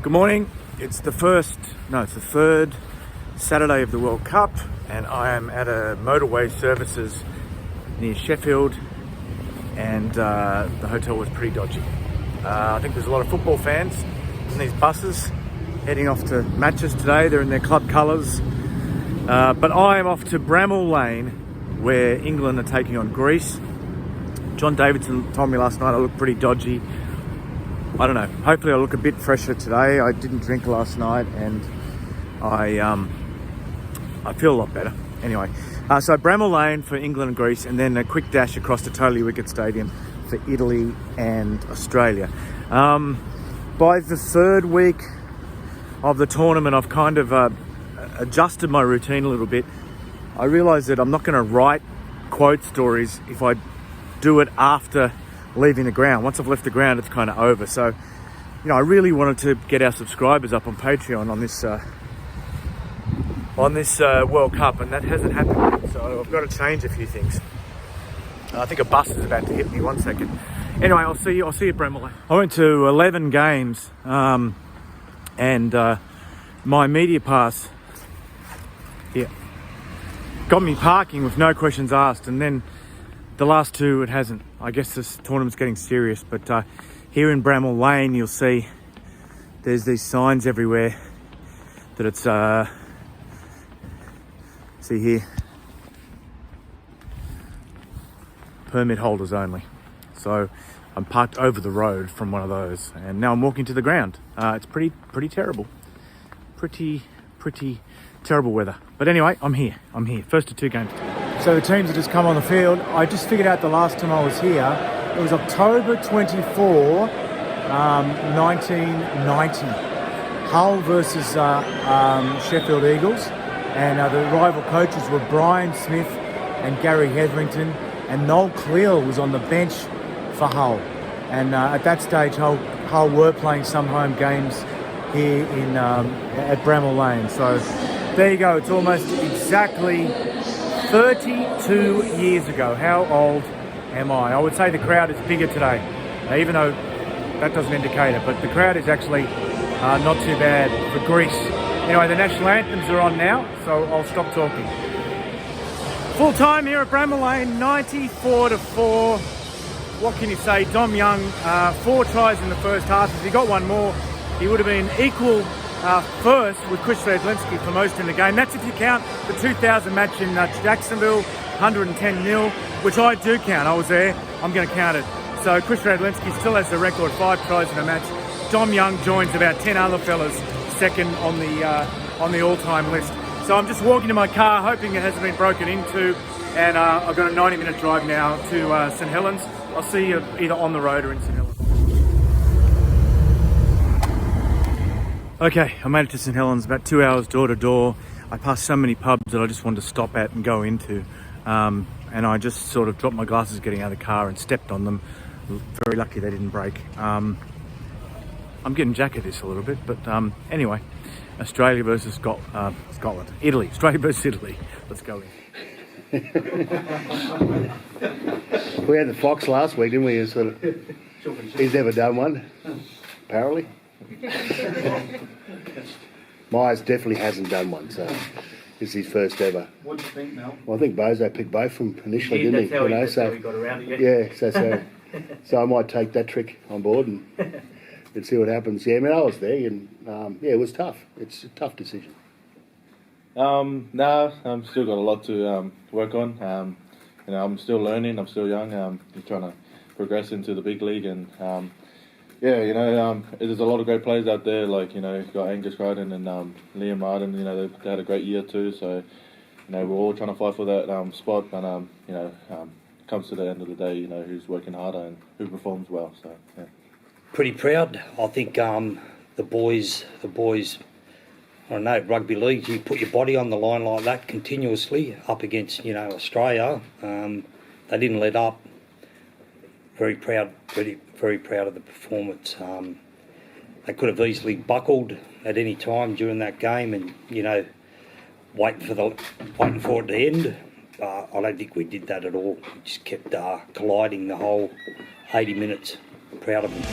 Good morning. It's the third Saturday of the World Cup, and I am at a motorway services near Sheffield, and the hotel was pretty dodgy. I think there's a lot of football fans in these buses heading off to matches today. They're in their club colours, but I am off to Bramall Lane, where England are taking on Greece. John Davidson told me last night I look pretty dodgy. I don't know, hopefully I'll look a bit fresher today. I didn't drink last night and I feel a lot better. Anyway, so Bramall Lane for England and Greece, and then a quick dash across to Totally Wicked Stadium for Italy and Australia. By the third week of the tournament, I've kind of adjusted my routine a little bit. I realised that I'm not going to write quote stories if I do it after leaving the ground. Once I've left the ground, it's kind of over. So, you know, I really wanted to get our subscribers up on Patreon on this World Cup, and that hasn't happened yet. So I've got to change a few things. I think a bus is about to hit me. 1 second. Anyway, I'll see you at Bramall Lane. I went to 11 games, and my media pass got me parking with no questions asked, and then the last two it hasn't. I guess this tournament's getting serious, but here in Bramall Lane you'll see there's these signs everywhere that it's see here, permit holders only. So I'm parked over the road from one of those, and now I'm walking to the ground. It's pretty terrible, pretty terrible weather. But anyway, I'm here. First of two games. So the teams have just come on the field. I just figured out the last time I was here, it was October 24, 1990. Hull versus Sheffield Eagles. And the rival coaches were Brian Smith and Gary Hetherington. And Noel Cleal was on the bench for Hull. And at that stage, Hull were playing some home games here at Bramall Lane. So there you go. It's almost exactly 32 years ago. How old am I? I would say the crowd is bigger today, even though that doesn't indicate it, but the crowd is actually not too bad for Greece. Anyway, the national anthems are on now, so I'll stop talking. Full time here at Bramall Lane, 94-4. What can you say? Dom Young, 4 tries in the first half. If he got one more, he would have been equal first with Chris Radlinski for most in the game. That's if you count the 2000 match in Jacksonville, 110-0, which I do count. I was there. I'm going to count it. So Chris Radlinski still has the record, 5 tries in a match. Dom Young joins about 10 other fellas second on the all-time list. So I'm just walking to my car, hoping it hasn't been broken into, and I've got a 90-minute drive now to St Helens. I'll see you either on the road or in St Helens. Okay, I made it to St Helens, about 2 hours door to door. I passed so many pubs that I just wanted to stop at and go into. And I just sort of dropped my glasses getting out of the car and stepped on them. Very lucky they didn't break. I'm getting jack at this a little bit, but anyway, Australia versus Scotland. Italy. Australia versus Italy. Let's go in. We had the Fox last week, didn't we? He's never done one, apparently. Myers definitely hasn't done one, so this is his first ever. What do you think, Mel? Well, I think Bozo picked both from initially, didn't he? That's how he got around it. Yeah, so I might take that trick on board and see what happens. Yeah, I mean, I was there, and it was tough. It's a tough decision. No, I'm still got a lot to work on. I'm still learning. I'm still young. I'm trying to progress into the big league, and there's a lot of great players out there. Like you've got Angus Crichton and Liam Martin. They had a great year too. So we're all trying to fight for that spot. And comes to the end of the day, who's working harder and who performs well. So yeah. Pretty proud. I think the boys. I don't know, rugby league, you put your body on the line like that continuously up against, Australia. They didn't let up. Very proud, very proud of the performance. They could have easily buckled at any time during that game and, waiting for it to end. I don't think we did that at all. We just kept colliding the whole 80 minutes. Proud of them.